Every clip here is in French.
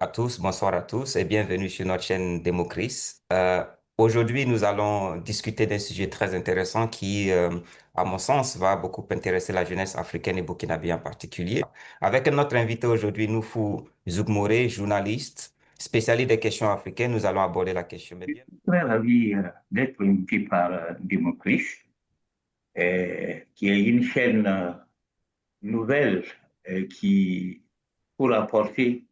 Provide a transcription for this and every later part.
tous, bonsoir à tous et bienvenue sur notre chaîne Démocris. Aujourd'hui, nous allons discuter d'un sujet très intéressant qui, à mon sens, va beaucoup intéresser la jeunesse africaine et burkinabé en particulier. Avec notre invité aujourd'hui, Noufou Zougmoré, journaliste, spécialiste des questions africaines, nous allons aborder la question. Mais bien. Très ravi d'être invité par Démocris, qui est une chaîne nouvelle qui, pour apporter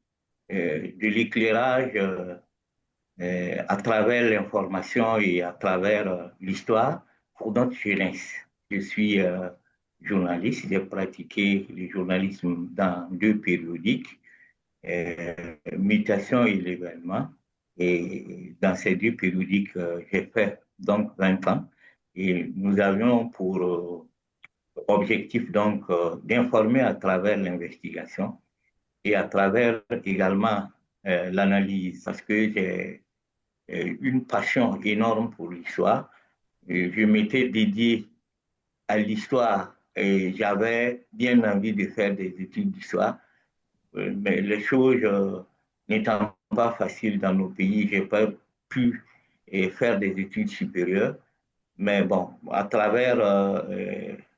de l'éclairage à travers l'information et à travers l'histoire pour notre jeunesse. Je suis journaliste, j'ai pratiqué le journalisme dans deux périodiques, Mutation et l'événement. Et dans ces deux périodiques, j'ai fait donc 20 ans. Et nous avions pour objectif donc d'informer à travers l'investigation et à travers également l'analyse, parce que j'ai une passion énorme pour l'histoire. Je m'étais dédié à l'histoire et j'avais bien envie de faire des études d'histoire. Mais les choses n'étant pas faciles dans nos pays, je n'ai pas pu faire des études supérieures. Mais bon, à travers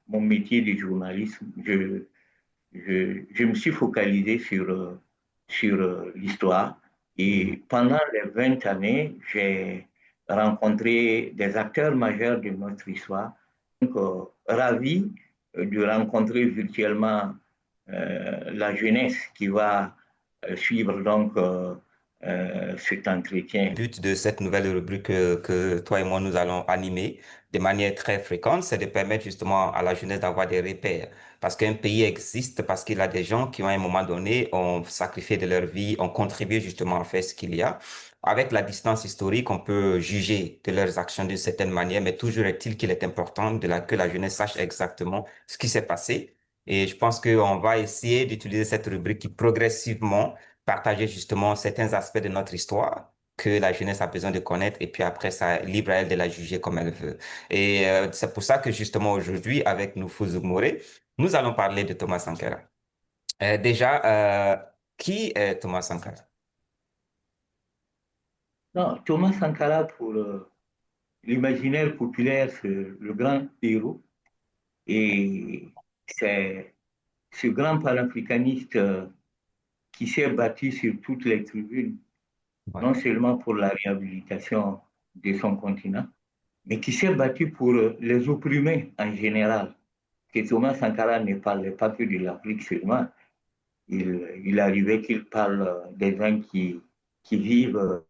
mon métier de journalisme, je me suis focalisé sur l'histoire. Mhm. Et pendant les 20 années, j'ai rencontré des acteurs majeurs de notre histoire. Donc, ravi de rencontrer virtuellement la jeunesse qui va suivre donc cet entretien. Le but de cette nouvelle rubrique que toi et moi nous allons animer de manière très fréquente, c'est de permettre justement à la jeunesse d'avoir des repères. Parce qu'un pays existe parce qu'il a des gens qui, à un moment donné, ont sacrifié de leur vie, ont contribué justement à faire ce qu'il y a. Avec la distance historique, on peut juger de leurs actions d'une certaine manière, mais toujours est-il qu'il est important que la jeunesse sache exactement ce qui s'est passé. Et je pense qu'on va essayer d'utiliser cette rubrique qui progressivement partager justement certains aspects de notre histoire que la jeunesse a besoin de connaître et puis après, ça libre à elle de la juger comme elle veut. Et c'est pour ça que justement aujourd'hui, avec Nufuzuk Mouré, nous allons parler de Thomas Sankara. Déjà, qui est Thomas Sankara? Non, Thomas Sankara, pour l'imaginaire populaire, c'est le grand héros. Et c'est ce grand panafricaniste qui s'est battu sur toutes les tribunes, Ouais. non seulement pour la réhabilitation de son continent, mais qui s'est battu pour les opprimés en général. Que Thomas Sankara ne parlait pas que de l'Afrique seulement. Il arrivait qu'il parle des gens qui vivent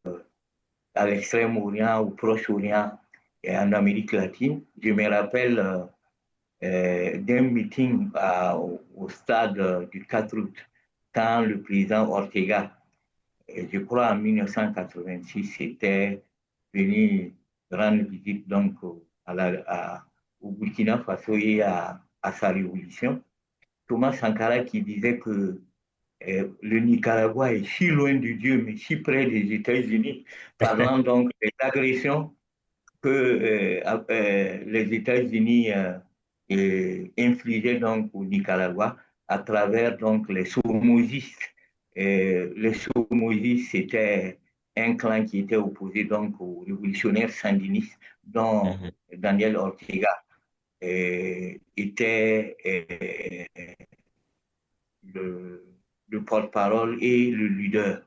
à l'Extrême-Orient, au Proche-Orient et en Amérique latine. Je me rappelle d'un meeting au stade du 4 août, quand le président Ortega, je crois en 1986, était venu rendre visite donc au Burkina Faso et à sa révolution. Thomas Sankara qui disait que le Nicaragua est si loin de Dieu, mais si près des États-Unis, parlant donc des agressions que les États-Unis infligeaient donc au Nicaragua à travers donc les Somozis. Les Somozis, c'était un clan qui était opposé donc aux révolutionnaires sandinistes, dont Mhm. Daniel Ortega était le, le porte-parole et le leader.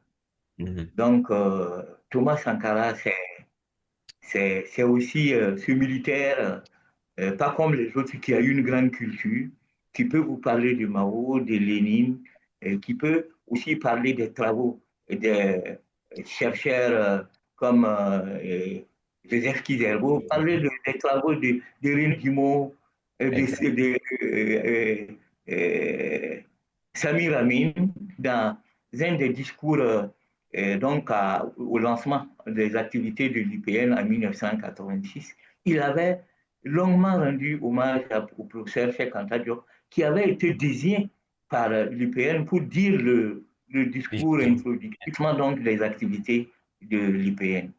Mhm. Donc, Thomas Sankara, c'est aussi ce militaire, pas comme les autres, qui a une grande culture, qui peut vous parler de Mao, de Lénine, qui peut aussi parler des travaux des chercheurs comme Joseph Kizerbo, parler des travaux de René Dumont, Exact. euh, Samir Amin, dans un des discours donc au lancement des activités de l'IPN en 1986, il avait longuement rendu hommage au professeur Cheikh Anta Diop, qui avait été désigné par l'IPN pour dire le discours Justement. introductif donc des activités de l'IPN.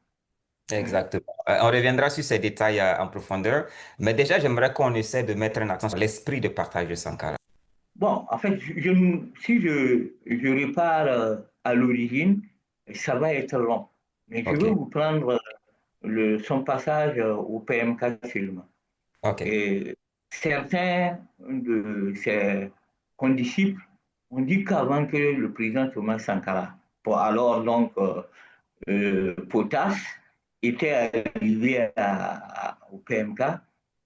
Exactement. On reviendra sur ces détails en profondeur, mais déjà, j'aimerais qu'on essaie de mettre un accent sur l'esprit de partage de Sankara. Bon, en fait, si je repars à l'origine, ça va être long. Mais je Ok, veux vous prendre son passage au PMK seulement. ok. Et certains de ses condisciples ont dit qu'avant que le président Thomas Sankara, pour alors donc Potas, était arrivé au PMK,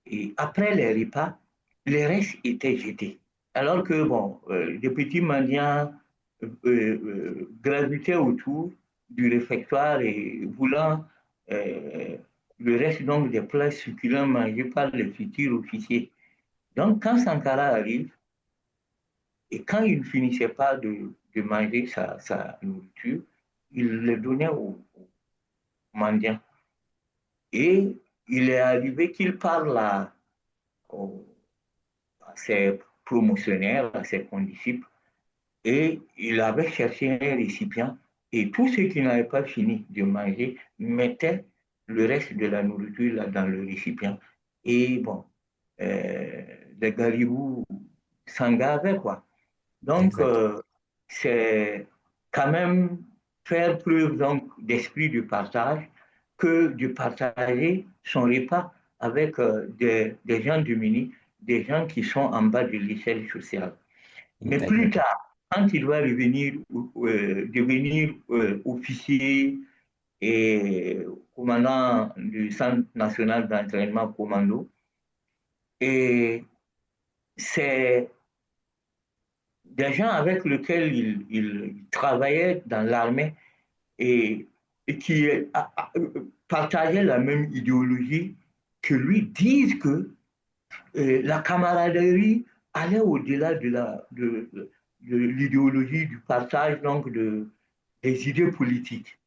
et après les repas, les restes étaient jetés. Alors que, bon, des petits mendiants gravitaient autour du réfectoire et voulant euh, le reste donc des plats succulents mangés par les futurs officiers. Donc, quand Sankara arrive, et quand il ne finissait pas de manger sa nourriture, il le donnait aux mendiants. Et il est arrivé qu'il parle à ses promotionnaires, à ses condisciples, et il avait cherché un récipient, et tous ceux qui n'avaient pas fini de manger mettaient le reste de la nourriture là, dans le récipient. Et bon, les garibous s'en gavaient, quoi. Donc, Exact. c'est quand même faire preuve donc d'esprit de partage que de partager son repas avec des gens démunis, des gens qui sont en bas de l'échelle sociale. Mais plus Exact. tard, quand il va revenir, devenir officier et commandant du Centre national d'entraînement commando, et c'est des gens avec lesquels il travaillait dans l'armée et, et qui partageaient la même idéologie que lui disent que la camaraderie allait au-delà de l'idéologie du partage donc des idées politiques.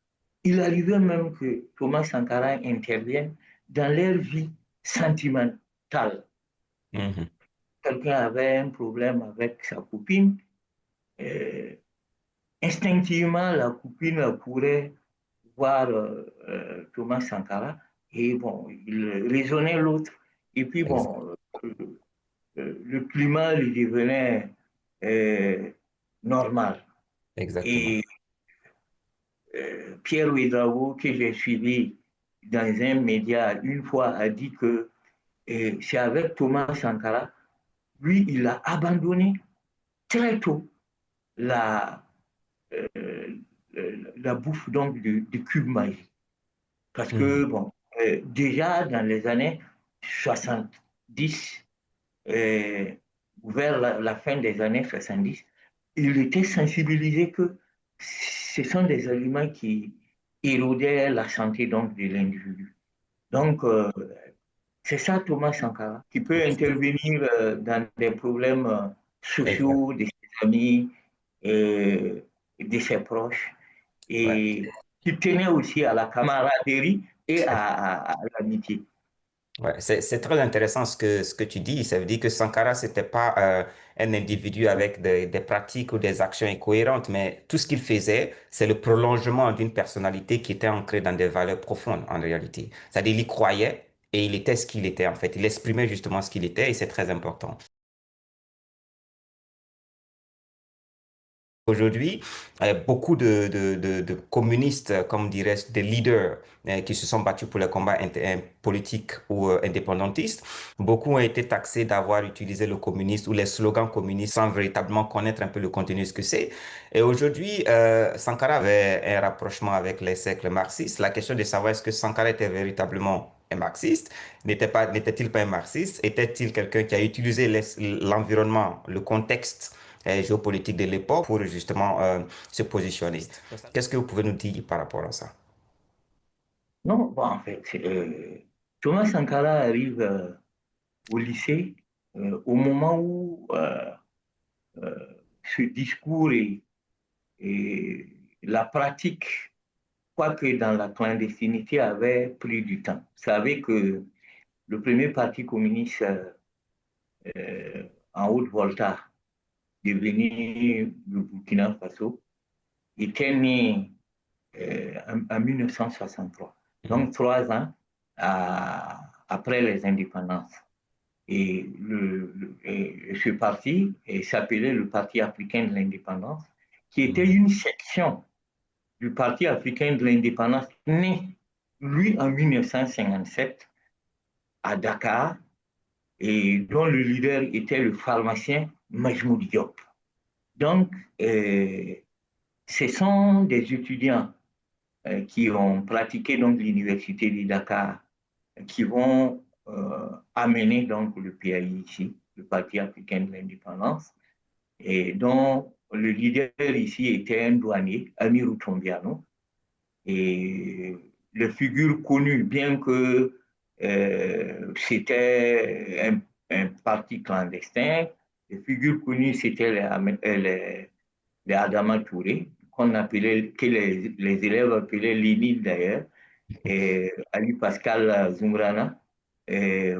Il arrivait même que Thomas Sankara intervienne dans leur vie sentimentale. Mhm. Quelqu'un avait un problème avec sa copine, euh, instinctivement, la copine pourrait voir Thomas Sankara et bon, il raisonnait l'autre. Et puis Exact. bon, le climat lui devenait euh, normal. Exactement. Et Pierre Ouedraogo, que j'ai suivi dans un média une fois, a dit que c'est avec Thomas Sankara, lui, il a abandonné très tôt la, euh, la bouffe donc du cube magique. Parce que, Mhm. bon, déjà dans les années 70, euh, vers la fin des années 70, il était sensibilisé que ce sont des aliments qui érodaient la santé donc, de l'individu. Donc, c'est ça Thomas Sankara, qui peut intervenir dans des problèmes Exact. sociaux de ses amis, et de ses proches, Ouais. et qui tenait aussi à la camaraderie et à l'amitié. Ouais, c'est très intéressant ce que tu dis. Ça veut dire que Sankara, c'était pas un individu avec des pratiques ou des actions incohérentes, mais tout ce qu'il faisait, c'est le prolongement d'une personnalité qui était ancrée dans des valeurs profondes en réalité. C'est-à-dire, il y croyait et il était ce qu'il était en fait. Il exprimait justement ce qu'il était et c'est très important. Aujourd'hui, beaucoup de communistes, comme dirais des leaders qui se sont battus pour les combats politiques ou indépendantistes, beaucoup ont été taxés d'avoir utilisé le communisme ou les slogans communistes sans véritablement connaître un peu le contenu de ce que c'est. Et aujourd'hui, Sankara avait un rapprochement avec les cercles marxistes. La question de savoir est-ce que Sankara était véritablement un marxiste, n'était-il pas un marxiste, était-il quelqu'un qui a utilisé l'environnement, le contexte géopolitique de l'époque pour justement se positionner. Qu'est-ce que vous pouvez nous dire par rapport à ça? Non, bon, en fait, Thomas Sankara arrive au lycée au moment où ce discours et la pratique, quoique dans la clandestinité, avait pris du temps. Vous savez que le premier parti communiste en Haute-Volta, devenu le Burkina Faso, était né en 1963, Mhm. donc 3 ans après les indépendances. Et, et ce parti s'appelait le Parti africain de l'indépendance, qui était Mhm. une section du Parti africain de l'indépendance, né, lui, en 1957, à Dakar, et dont le leader était le pharmacien Majmoud Diop. Donc, ce sont des étudiants qui ont pratiqué donc l'université de Dakar, qui vont amener donc le PAI ici, le Parti africain de l'indépendance, et dont le leader ici était un douanier, Amirou Tombiano, et les figures connues, bien que c'était un parti clandestin, les figures connues, c'était les Adama Touré, qu'on appelait, que les élèves appelaient Lénine d'ailleurs, et Ali Pascal Zumrana, et,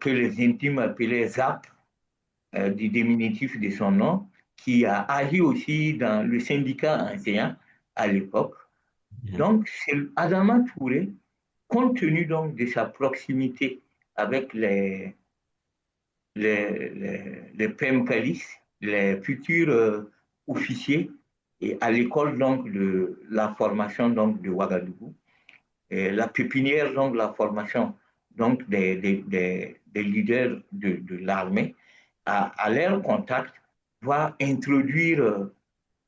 que les intimes appelaient Zap, du diminutif de son nom, qui a agi aussi dans le syndicat enseignant à l'époque. Mhm. Donc, c'est Adama Touré, compte tenu donc de sa proximité avec les PMKLIS, les futurs officiers, et à l'école donc de la formation donc de Ouagadougou, et la pépinière donc la formation donc des leaders de l'armée, à leur contact, va introduire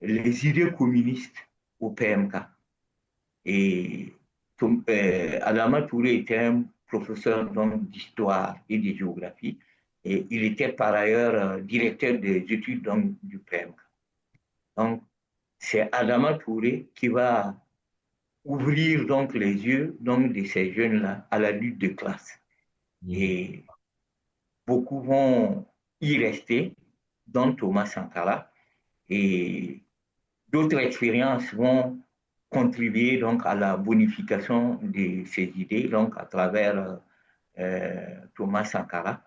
les idées communistes au PMK. Et Adama Touré était un professeur d'histoire et de géographie. Et il était par ailleurs directeur des études donc, du PEMC. Donc, c'est Adama Touré qui va ouvrir donc les yeux donc, de ces jeunes-là à la lutte de classe. Mhm. Et beaucoup vont y rester, dont Thomas Sankara. Et d'autres expériences vont contribuer donc à la bonification de ces idées, donc à travers Thomas Sankara.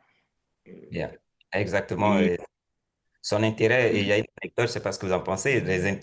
Yeah. Exactement. Et Son intérêt, et il y a une anecdote, je ne sais pas ce que vous en pensez,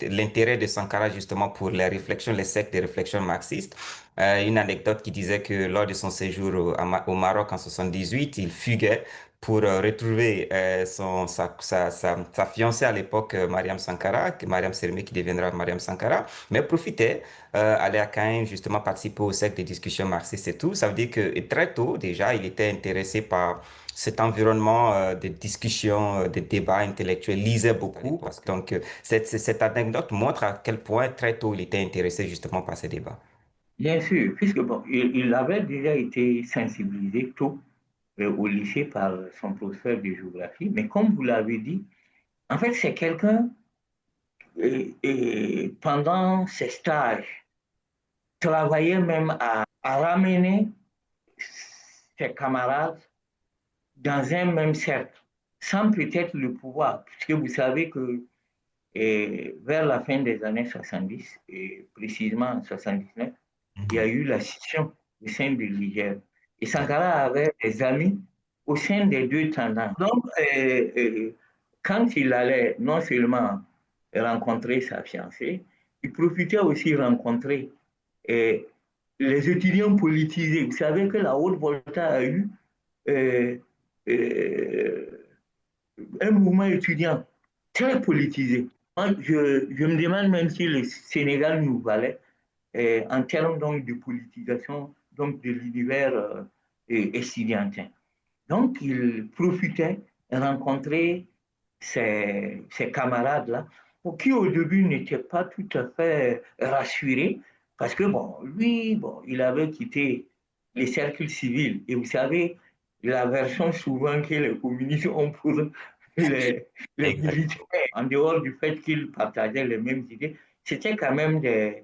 l'intérêt de Sankara justement pour les réflexions, les sectes de réflexion marxistes. Une anecdote qui disait que lors de son séjour au Maroc en 78, il fuguait pour retrouver sa fiancée à l'époque, Mariam Sankara, Mariam Sermé qui deviendra Mariam Sankara, mais profitait, aller à Caen justement participer au cercle de discussions marxistes et tout. Ça veut dire que et très tôt déjà, il était intéressé par cet environnement de discussion, de débat intellectuel, lisait beaucoup. Donc, cette anecdote montre à quel point très tôt il était intéressé justement par ces débats. bien sûr, puisque bon, il avait déjà été sensibilisé tôt au lycée par son professeur de géographie, mais comme vous l'avez dit, en fait, c'est quelqu'un, pendant ses stages, travaillait même à ramener ses camarades dans un même cercle, sans peut-être le pouvoir, puisque vous savez que vers la fin des années 70, et précisément en 79, il y a Mhm. eu la scission au sein de l'IGF. Et Yeah. Sankara avait des amis au sein des deux tendances. Donc, quand il allait non seulement rencontrer sa fiancée, il profitait aussi de rencontrer euh, les étudiants politisés. Vous savez que la Haute-Volta a eu euh, euh, un mouvement étudiant très politisé. Moi, je me demande même si le Sénégal nous valait en termes donc, de politisation donc, de l'univers estudiantin. Donc, il profitait de rencontrer ces camarades-là, pour qui au début n'étaient pas tout à fait rassurés, parce que bon, lui, bon, il avait quitté les cercles civils. Et vous savez, la version souvent que les communistes ont pour les Exact. militaires, en dehors du fait qu'ils partageaient les mêmes idées, c'était quand même des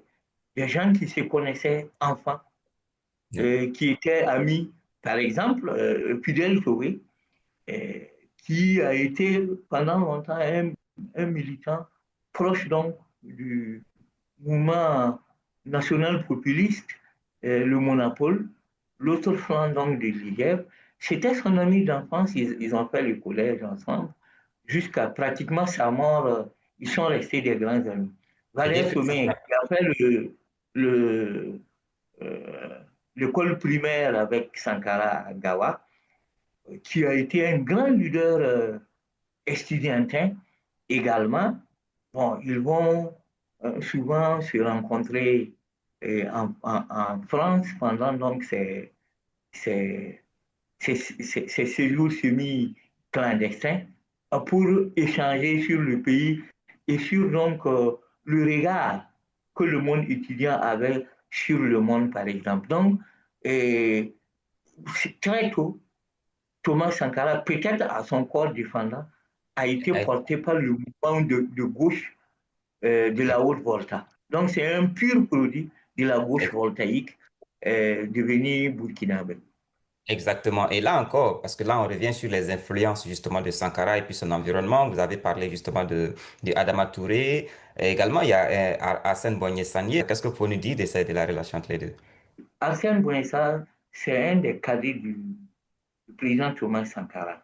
gens qui se connaissaient enfants, Yeah. qui étaient amis. Par exemple, Fidel Touré, euh, qui a été pendant longtemps un militant proche donc du mouvement national populiste, le Monopole, l'autre flanc donc de l'IGF. C'était son ami d'enfance, ils ont fait le collège ensemble, jusqu'à pratiquement sa mort, ils sont restés des grands amis. C'est-à-dire Valère que Sommet, qui a fait le, euh, l'école primaire avec Sankara à Gawa, qui a été un grand leader estudiantin également. Bon, ils vont souvent se rencontrer en France pendant donc ces, ces séjours semi-clandestins pour échanger sur le pays et sur donc le regard que le monde étudiant avait sur le monde, par exemple. Donc, et, très tôt, Thomas Sankara, peut-être à son corps défendant, a été porté par le mouvement de gauche de la haute volta. Donc, c'est un pur produit de la gauche voltaïque devenu burkinabé. Exactement. Et là encore, parce que là, on revient sur les influences justement de Sankara et puis son environnement. Vous avez parlé justement de Adama Touré. Et également, il y a Hassan Boigny-Sanié. Qu'est-ce que vous pouvez nous dire de la relation entre les deux? Arsène Bouinsa, c'est un des cadres du président Thomas Sankara.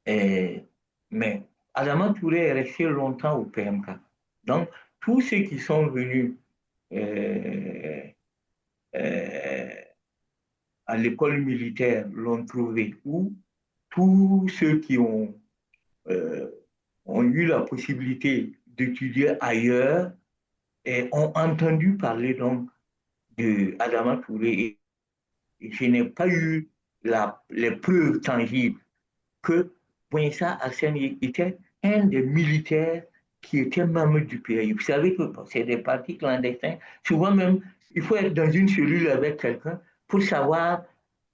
Et, mais Adama Touré est resté longtemps au PMK. Donc, tous ceux qui sont venus euh, euh, à l'école militaire l'ont trouvé où tous ceux qui euh, ont eu la possibilité d'étudier ailleurs et ont entendu parler donc de Adama Touré. Et je n'ai pas eu les preuves tangibles que Bouinsa Hassan était un des militaires qui était membre du pays. Vous savez que c'est des partis clandestins. Souvent même, il faut être dans une cellule avec quelqu'un pour savoir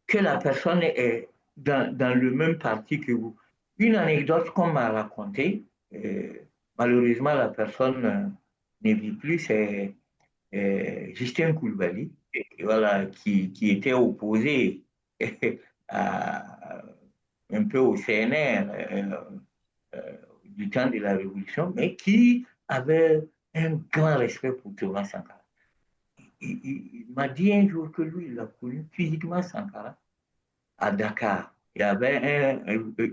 que la personne est dans le même parti que vous. Une anecdote qu'on m'a racontée, malheureusement la personne ne vit plus, c'est Justin Koulibaly, voilà, qui était opposé à, un peu au CNR du temps de la Révolution, mais qui avait un grand respect pour Thomas Sankara. Il m'a dit un jour que lui, il a connu physiquement Sankara à Dakar. Il y avait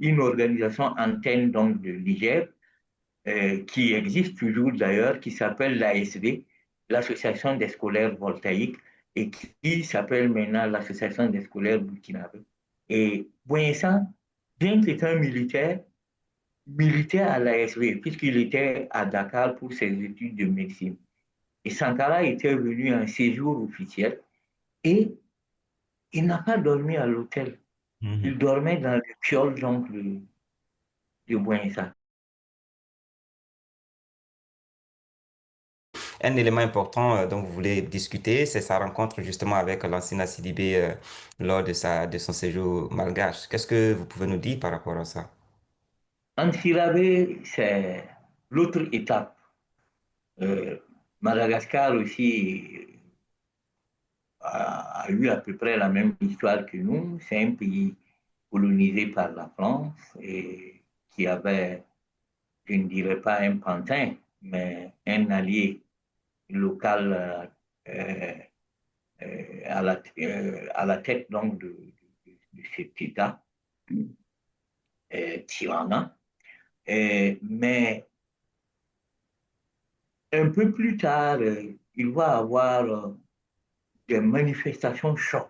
une organisation antenne donc de Niger qui existe toujours d'ailleurs, qui s'appelle l'ASV, l'Association des scolaires voltaïques, et qui s'appelle maintenant l'Association des scolaires burkinabé. Et Bouinsan, bien qu'il était un militaire à l'ASV, puisqu'il était à Dakar pour ses études de médecine. Et Sankara était venu à un séjour officiel et il n'a pas dormi à l'hôtel. Il Mhm. dormait dans le piole donc, de Bouinsan. Un élément important dont vous voulez discuter, c'est sa rencontre justement avec l'ancien Sidibé lors de son séjour malgache. Qu'est-ce que vous pouvez nous dire par rapport à ça? Antsirabe, c'est l'autre étape. Euh, Madagascar aussi a eu à peu près la même histoire que nous. C'est un pays colonisé par la France et qui avait, je ne dirais pas un pantin, mais un allié local euh, à la tête donc de cet État tyrannin. Mais un peu plus tard, il va avoir des manifestations chocs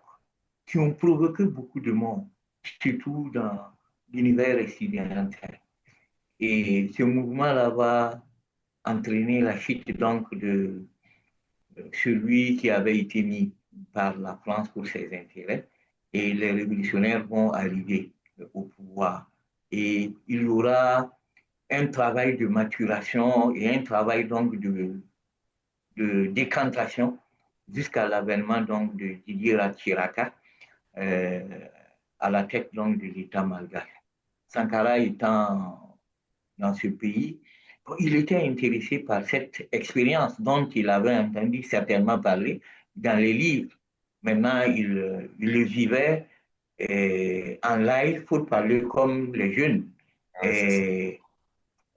qui ont provoqué beaucoup de monde, surtout dans l'univers occidental. Et ce mouvement-là va entraîner la chute donc de celui qui avait été mis par la France pour ses intérêts. Et les révolutionnaires vont arriver au pouvoir. Et il y aura un travail de maturation et un travail donc de décantation jusqu'à l'avènement donc de Didier Chiraka euh, à la tête donc de l'État malgache. Sankara étant dans ce pays, il était intéressé par cette expérience dont il avait entendu certainement parler dans les livres. Maintenant, il le vivait en live pour parler comme les jeunes. Ouais, c'est ça. Et,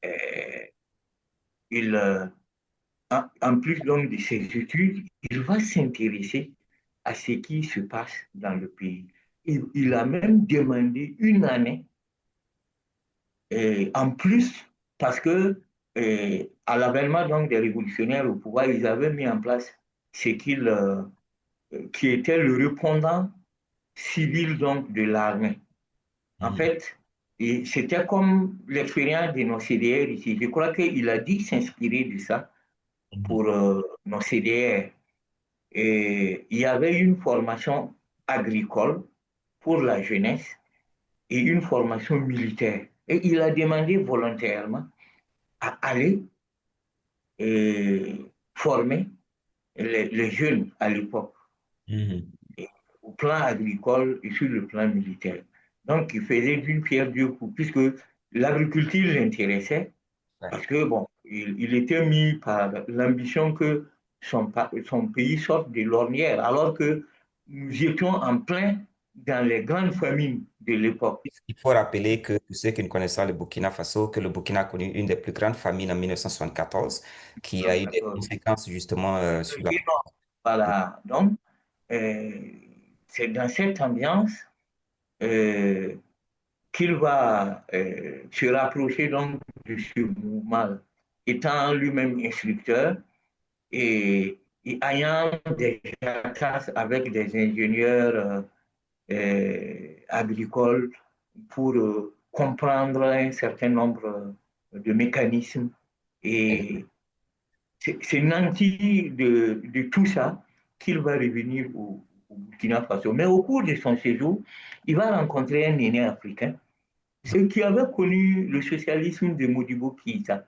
et il, en plus donc de ses études, il va s'intéresser à ce qui se passe dans le pays. Il a même demandé une année en plus parce que à l'avènement donc des révolutionnaires au pouvoir, ils avaient mis en place ce qui était le répondant civil donc de l'armée. En Mhm. fait, c'était comme l'expérience de nos CDR ici. Je crois qu'il a dit s'inspirer de ça Mhm. pour nos CDR. Et il y avait une formation agricole pour la jeunesse et une formation militaire. Et il a demandé volontairement à aller former les jeunes à l'époque, Mhm. au plan agricole et sur le plan militaire. Donc, il faisait d'une pierre deux coups, puisque l'agriculture l'intéressait, Ouais. parce que, bon, il était mis par l'ambition que son pays sorte de l'ornière, alors que nous étions en plein dans les grandes famines de l'époque. Il faut rappeler que pour ceux qui ne connaissent pas le Burkina Faso, que le Burkina a connu une des plus grandes famines en 1974, qui a eu des conséquences justement sur la... Voilà. Donc, euh, c'est dans cette ambiance euh, qu'il va se rapprocher donc de ce mouvement, étant lui-même instructeur et ayant des attaches avec des ingénieurs agricoles pour comprendre un certain nombre de mécanismes. Et c'est nanti de tout ça qu'il va revenir au Burkina Faso. Mais au cours de son séjour, il va rencontrer un aîné africain, ceux qui avait connu le socialisme de Modibo Keïta.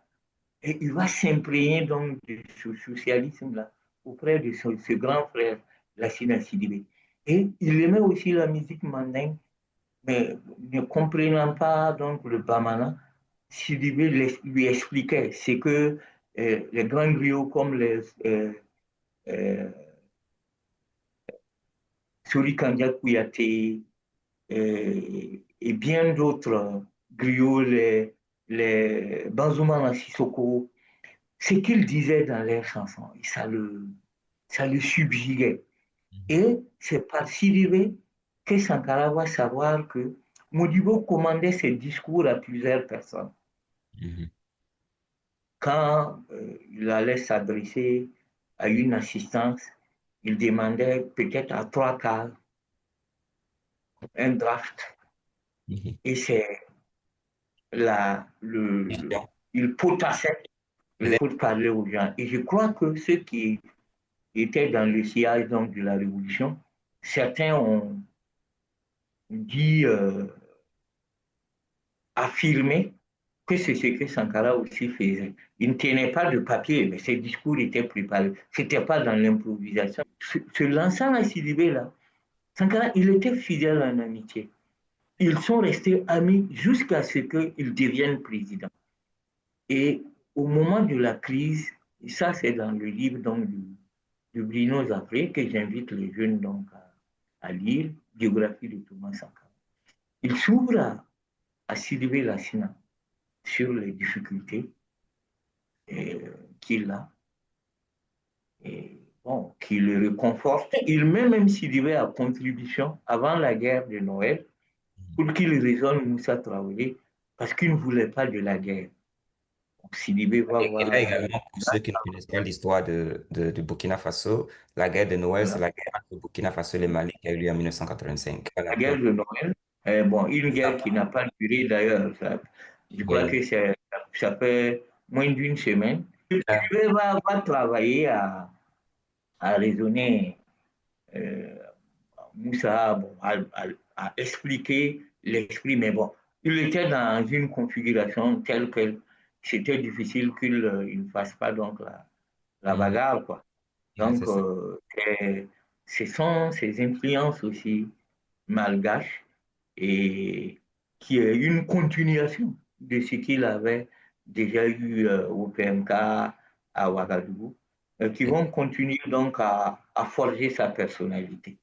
Et il va s'imprégner donc de ce socialisme-là auprès de ce grand frère, Lassina Sidibé. Et il aimait aussi la musique mandingue, mais ne comprenant pas donc le Bamana, Sidibé lui expliquait ce que les grands griots comme les euh, Sori Kandia Kouyaté et bien d'autres griots, les Banzouma Sissoko, ce qu'ils disaient dans leurs chansons, et ça le subjuguait. Et c'est par Sidibé que Sankara va savoir que Modibo commandait ses discours à plusieurs personnes. Mhm. Quand il allait s'adresser à une assistance, il demandait peut-être à trois quarts un draft. Mhm. Et c'est Question. il potassait pour parler aux gens. Et je crois que ceux qui étaient dans le sillage donc, de la Révolution, certains ont dit, affirmé que c'est ce que Sankara aussi faisait. Il ne tenait pas de papier, mais ses discours étaient préparés. Ce n'était pas dans l'improvisation. Se lançant à Sidibé-là, Sankara, il était fidèle en amitié. Ils sont restés amis jusqu'à ce qu'il devienne président. Et au moment de la crise, et ça c'est dans le livre donc, du Bruno Zafré que j'invite les jeunes donc, à lire, biographie de Thomas Sankara. Il s'ouvre à Sidibé Lassina sur les difficultés qu'il a, et bon, qui le réconforte. Il met même Sidibé à contribution avant la guerre de Noël pour qu'il raisonne Moussa Traoré parce qu'il ne voulait pas de la guerre. Donc, Sidibé va Et là voir. également, pour ceux qui ne connaissent pas l'histoire du Burkina Faso, la guerre de Noël, c'est Voilà. la guerre entre le Burkina Faso et le Mali qui a eu lieu en 1985. La Voilà, guerre donc, de Noël, bon, une guerre qui n'a pas duré d'ailleurs. Je crois oui. que ça fait moins d'une semaine. Ah, Sidibé va travailler à raisonner euh, Moussa bon, a expliqué l'esprit, mais bon, il était dans une configuration telle que c'était difficile qu'il ne fasse pas donc la mhm. bagarre, quoi. Ouais, Donc, c'est ça. ce sont ces influences aussi malgaches et qui est une continuation de ce qu'il avait déjà eu au PMK à Ouagadougou, qui vont continuer donc à forger sa personnalité.